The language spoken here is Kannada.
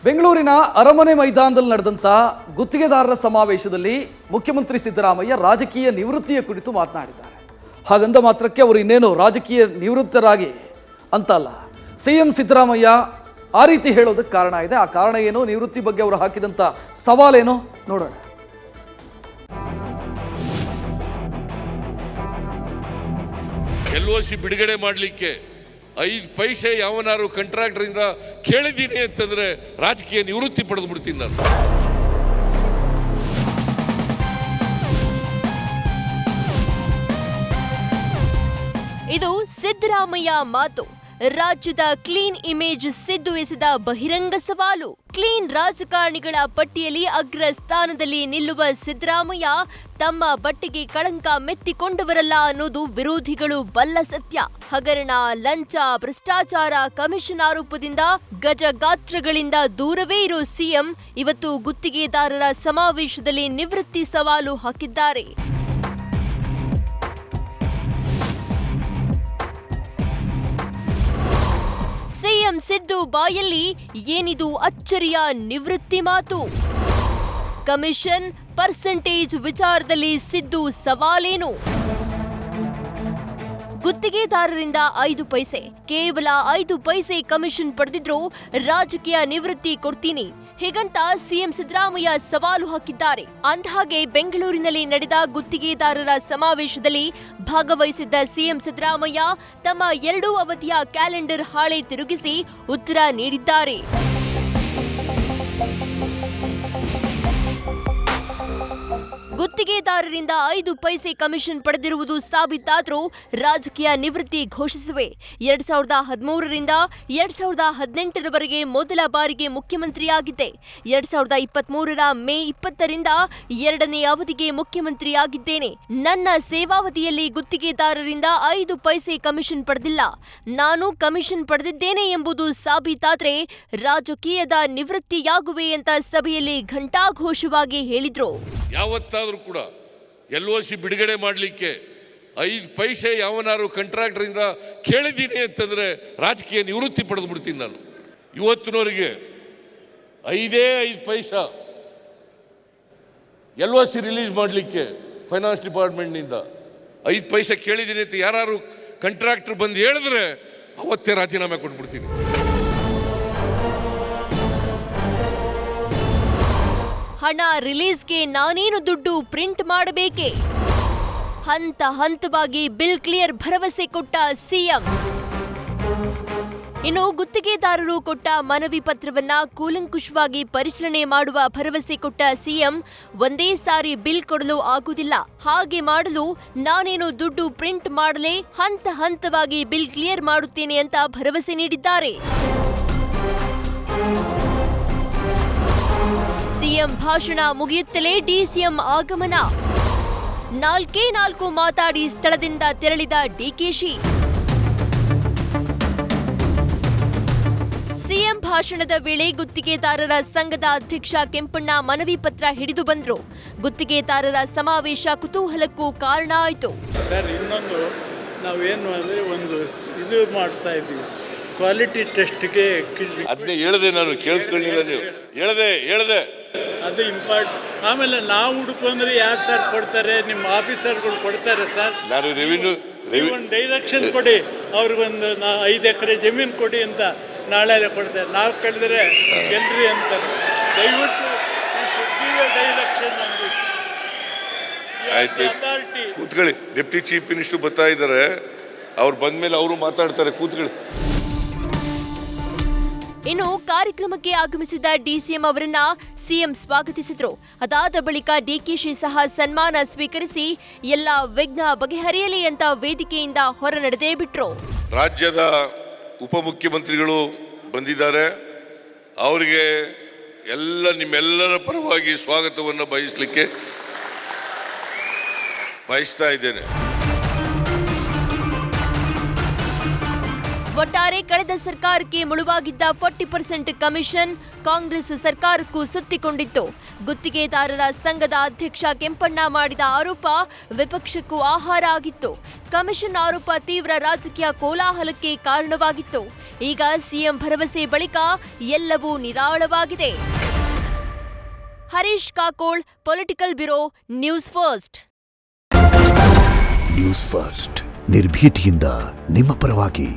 ಬೆಂಗಳೂರಿನ ಅರಮನೆ ಮೈದಾನದಲ್ಲಿ ನಡೆದಂಥ ಗುತ್ತಿಗೆದಾರರ ಸಮಾವೇಶದಲ್ಲಿ ಮುಖ್ಯಮಂತ್ರಿ ಸಿದ್ದರಾಮಯ್ಯ ರಾಜಕೀಯ ನಿವೃತ್ತಿಯ ಕುರಿತು ಮಾತನಾಡಿದ್ದಾರೆ. ಹಾಗಂದ ಮಾತ್ರಕ್ಕೆ ಅವರು ಇನ್ನೇನು ರಾಜಕೀಯ ನಿವೃತ್ತರಾಗಿ ಅಂತಲ್ಲ, ಸಿಎಂ ಸಿದ್ದರಾಮಯ್ಯ ಆ ರೀತಿ ಹೇಳೋದಕ್ಕೆ ಕಾರಣ ಇದೆ. ಆ ಕಾರಣ ಏನು, ನಿವೃತ್ತಿ ಬಗ್ಗೆ ಅವರು ಹಾಕಿದಂಥ ಸವಾಲೇನೋ ನೋಡೋಣ. LOC ಬಿಡುಗಡೆ ಮಾಡಲಿಕ್ಕೆ 5 ಪೈಸೆ ಯಾವನಾರು ಕಾಂಟ್ರಾಕ್ಟರಿಂದ ಕೇಳಿದ್ದೀನಿ ಅಂತಂದ್ರೆ ರಾಜಕೀಯ ನಿವೃತ್ತಿ ಪಡೆದು ಬಿಡ್ತೀನಿ ನಾನು. ಇದು ಸಿದ್ದರಾಮಯ್ಯ ಮಾತು. ರಾಜ್ಯದ ಕ್ಲೀನ್ ಇಮೇಜ್ ಸಿದ್ದು ಎಸೆದ ಬಹಿರಂಗ ಸವಾಲು. ಕ್ಲೀನ್ ರಾಜಕಾರಣಿಗಳ ಪಟ್ಟಿಯಲ್ಲಿ ಅಗ್ರ ಸ್ಥಾನದಲ್ಲಿ ನಿಲ್ಲುವ ಸಿದ್ದರಾಮಯ್ಯ ತಮ್ಮ ಬಟ್ಟೆಗೆ ಕಳಂಕ ಮೆತ್ತಿಕೊಂಡವರಲ್ಲ ಅನ್ನೋದು ವಿರೋಧಿಗಳು ಬಲ್ಲ ಸತ್ಯ. ಹಗರಣ, ಲಂಚ, ಭ್ರಷ್ಟಾಚಾರ, ಕಮಿಷನ್ ಆರೋಪದಿಂದ ಗಜಗಾತ್ರಗಳಿಂದ ದೂರವೇ ಇರೋ ಸಿಎಂ ಇವತ್ತು ಗುತ್ತಿಗೆದಾರರ ಸಮಾವೇಶದಲ್ಲಿ ನಿವೃತ್ತಿ ಸವಾಲು ಹಾಕಿದ್ದಾರೆ. ಸಿಎಂ ಸಿದ್ದು ಬಾಯಲ್ಲಿ ಏನಿದು ಅಚ್ಚರಿಯ ನಿವೃತ್ತಿ ಮಾತು. ಕಮಿಷನ್ ಪರ್ಸೆಂಟೇಜ್ ವಿಚಾರದಲ್ಲಿ ಸಿದ್ದು ಸವಾಲೇನು? ಗುತ್ತಿಗೆದಾರರಿಂದ 5 ಪೈಸೆ, ಕೇವಲ 5 ಪೈಸೆ ಕಮಿಷನ್ ಪಡೆದಿದ್ರು ರಾಜಕೀಯ ನಿವೃತ್ತಿ ಕೊಡ್ತೀನಿ, ಹೀಗಂತ ಸಿಎಂ ಸಿದ್ದರಾಮಯ್ಯ ಸವಾಲು ಹಾಕಿದ್ದಾರೆ. ಅಂದಹಾಗೆ ಬೆಂಗಳೂರಿನಲ್ಲಿ ನಡೆದ ಗುತ್ತಿಗೆದಾರರ ಸಮಾವೇಶದಲ್ಲಿ ಭಾಗವಹಿಸಿದ್ದ ಸಿಎಂ ಸಿದ್ದರಾಮಯ್ಯ ತಮ್ಮ 2 ಅವಧಿಯ ಕ್ಯಾಲೆಂಡರ್ ಹಾಳೆ ತಿರುಗಿಸಿ ಉತ್ತರ ನೀಡಿದ್ದಾರೆ. ಗುತ್ತಿಗೆದಾರರಿಂದ 5 ಪೈಸೆ ಕಮಿಷನ್ ಪಡೆದಿರುವುದು ಸಾಬೀತಾದರೂ ರಾಜಕೀಯ ನಿವೃತ್ತಿ ಘೋಷಿಸಿವೆ. 2013ರಿಂದ 2018ರವರೆಗೆ ಮೊದಲ ಬಾರಿಗೆ ಮುಖ್ಯಮಂತ್ರಿಯಾಗಿದ್ದೆ. 2023ರ ಮೇ 20ರಿಂದ 2ನೇ ಅವಧಿಗೆ ಮುಖ್ಯಮಂತ್ರಿಯಾಗಿದ್ದೇನೆ. ನನ್ನ ಸೇವಾವಧಿಯಲ್ಲಿ ಗುತ್ತಿಗೆದಾರರಿಂದ 5 ಪೈಸೆ ಕಮಿಷನ್ ಪಡೆದಿಲ್ಲ. ನಾನು ಕಮಿಷನ್ ಪಡೆದಿದ್ದೇನೆ ಎಂಬುದು ಸಾಬೀತಾದ್ರೆ ರಾಜಕೀಯದ ನಿವೃತ್ತಿಯಾಗುವೆ ಅಂತ ಸಭೆಯಲ್ಲಿ ಘಂಟಾಘೋಷವಾಗಿ ಹೇಳಿದ್ರು. ಯಾವತ್ತಾದರೂ ಕೂಡ LOC ಬಿಡುಗಡೆ ಮಾಡಲಿಕ್ಕೆ 5 ಪೈಸೆ ಯಾವನಾರು ಕಾಂಟ್ರಾಕ್ಟರಿಂದ ಕೇಳಿದ್ದೀನಿ ಅಂತಂದ್ರೆ ರಾಜಕೀಯ ನಿವೃತ್ತಿ ಪಡೆದು ಬಿಡ್ತೀನಿ ನಾನು. ಇವತ್ತಿನವರೆಗೆ 5 ಪೈಸಾ LOC ರಿಲೀಸ್ ಮಾಡಲಿಕ್ಕೆ ಫೈನಾನ್ಸ್ ಡಿಪಾರ್ಟ್ಮೆಂಟ್ನಿಂದ 5 ಪೈಸೆ ಕೇಳಿದ್ದೀನಿ ಅಂತ ಯಾರು ಕಾಂಟ್ರಾಕ್ಟರ್ ಬಂದು ಹೇಳಿದ್ರೆ ಅವತ್ತೇ ರಾಜೀನಾಮೆ ಕೊಟ್ಬಿಡ್ತೀನಿ. ಹಣ ರಿಲೀಸ್ಗೆ ನಾನೇನು ದುಡ್ಡು ಪ್ರಿಂಟ್ ಮಾಡಬೇಕೆ? ಹಂತ ಹಂತವಾಗಿ ಬಿಲ್ ಕ್ಲಿಯರ್ ಭರವಸೆ ಕೊಟ್ಟ ಸಿಎಂ. ಇನ್ನು ಗುತ್ತಿಗೆದಾರರು ಕೊಟ್ಟ ಮನವಿ ಪತ್ರವನ್ನ ಕೂಲಂಕುಷವಾಗಿ ಪರಿಶೀಲನೆ ಮಾಡುವ ಭರವಸೆ ಕೊಟ್ಟ ಸಿಎಂ ಒಂದೇ ಸಾರಿ ಬಿಲ್ ಕೊಡಲು ಆಗುವುದಿಲ್ಲ. ಹಾಗೆ ಮಾಡಲು ನಾನೇನು ದುಡ್ಡು ಪ್ರಿಂಟ್ ಮಾಡಲೇ ಹಂತ ಹಂತವಾಗಿ ಬಿಲ್ ಕ್ಲಿಯರ್ ಮಾಡುತ್ತೇನೆ ಅಂತ ಭರವಸೆ ನೀಡಿದ್ದಾರೆ. ಸಿಎಂ ಭಾಷಣ ಮುಗಿಯುತ್ತಲೇ ಡಿಸಿಎಂ ಆಗಮನ. 4 ಮಾತಾಡಿ ಸ್ಥಳದಿಂದ ತೆರಳಿದ ಡಿಕೆಶಿ. ಸಿಎಂ ಭಾಷಣದ ವೇಳೆ ಗುತ್ತಿಗೆದಾರರ ಸಂಘದ ಅಧ್ಯಕ್ಷ ಕೆಂಪಣ್ಣ ಮನವಿ ಪತ್ರ ಹಿಡಿದು ಬಂದ್ರು. ಗುತ್ತಿಗೆದಾರರ ಸಮಾವೇಶ ಕುತೂಹಲಕ್ಕೂ ಕಾರಣ ಆಯಿತು. ಇನ್ನೊಂದು ನಾವೇನು ಅಂದರೆ ಒಂದು ಇದು ಮಾಡ್ತಾ ಇದ್ದೀವಿ, ಕ್ವಾಲಿಟಿ ಟೆಸ್ಟ್ಗೆ ಅದನ್ನೇ ಹೇಳಿದೆ, ನಾನು ಕೇಳಿಸ್ಕೊಳ್ಳಿಲ್ಲ. ನೀವು ಹೇಳಿದೆ ಅದು ಇಂಪಾರ್ಟೆಂಟ್. ಆಮೇಲೆ ನಾವು ಹುಡುಕೊಂಡ್ರೆ ಯಾರು ಸರ್ ಕೊಡ್ತಾರೆ? ನಿಮ್ಮ ಆಫೀಸರ್ಗಳು ಕೊಡ್ತಾರೆ ಸರ್. ನಾನು ಒಂದು ಡೈರೆಕ್ಷನ್ ಕೊಡಿ, ಅವ್ರಿಗೊಂದು 5 ಎಕರೆ ಜಮೀನು ಕೊಡಿ ಅಂತ ನಾಳೆ ಕೊಡ್ತಾರೆ. ನಾವು ಕೇಳಿದ್ರೆ ಗೆಲ್ರಿ ಅಂತಾರೆ. ದಯವಿಟ್ಟು ಡೈರೆಕ್ಷನ್ ಅಥಾರಿಟಿ. ಕೂತ್ಕೊಳ್ಳಿ, ಡೆಪ್ಟಿ ಚೀಫ್ ಮಿನಿಸ್ಟರ್ ಬರ್ತಾ ಇದ್ದಾರೆ, ಅವ್ರು ಬಂದ್ಮೇಲೆ ಅವರು ಮಾತಾಡ್ತಾರೆ. ಕೂತ್ಕೊಳ್ಳಿ. ಇನ್ನು ಕಾರ್ಯಕ್ರಮಕ್ಕೆ ಆಗಮಿಸಿದ ಡಿಸಿಎಂ ಅವರನ್ನ ಸಿಎಂ ಸ್ವಾಗತಿಸಿದ್ರು. ಅದಾದ ಬಳಿಕ ಡಿಕೆಶಿ ಸಹ ಸನ್ಮಾನ ಸ್ವೀಕರಿಸಿ ಎಲ್ಲ ವಿಘ್ನ ಬಗೆಹರಿಯಲಿ ಅಂತ ವೇದಿಕೆಯಿಂದ ಹೊರ ನಡೆದೇ ಬಿಟ್ರು. ರಾಜ್ಯದ ಉಪಮುಖ್ಯಮಂತ್ರಿಗಳು ಬಂದಿದ್ದಾರೆ, ಅವರಿಗೆ ನಿಮ್ಮೆಲ್ಲರ ಪರವಾಗಿ ಸ್ವಾಗತವನ್ನು ಬಯಸ್ತಾ ಇದ್ದೇನೆ. ಒಟ್ಟಾರೆ ಕಳೆದ ಸರ್ಕಾರಕ್ಕೆ ಮುಳುವಾಗಿದ್ದ 40% ಕಮಿಷನ್ ಕಾಂಗ್ರೆಸ್ ಸರ್ಕಾರಕ್ಕೂ ಸುತ್ತಿಕೊಂಡಿತ್ತು. ಗುತ್ತಿಗೆದಾರರ ಸಂಘದ ಅಧ್ಯಕ್ಷ ಕೆಂಪಣ್ಣ ಮಾಡಿದ ಆರೋಪ ವಿಪಕ್ಷಕ್ಕೂ ಆಹಾರ ಆಗಿತ್ತು. ಕಮಿಷನ್ ಆರೋಪ ತೀವ್ರ ರಾಜಕೀಯ ಕೋಲಾಹಲಕ್ಕೆ ಕಾರಣವಾಗಿತ್ತು. ಈಗ ಸಿಎಂ ಭರವಸೆ ಬಳಿಕ ಎಲ್ಲವೂ ನಿರಾಳವಾಗಿದೆ. Harish Kakol, political bureau, news first. News first ನಿರ್ಭೀತಿಯಿಂದ ನಿಮ್ಮ ಪರವಾಗಿ.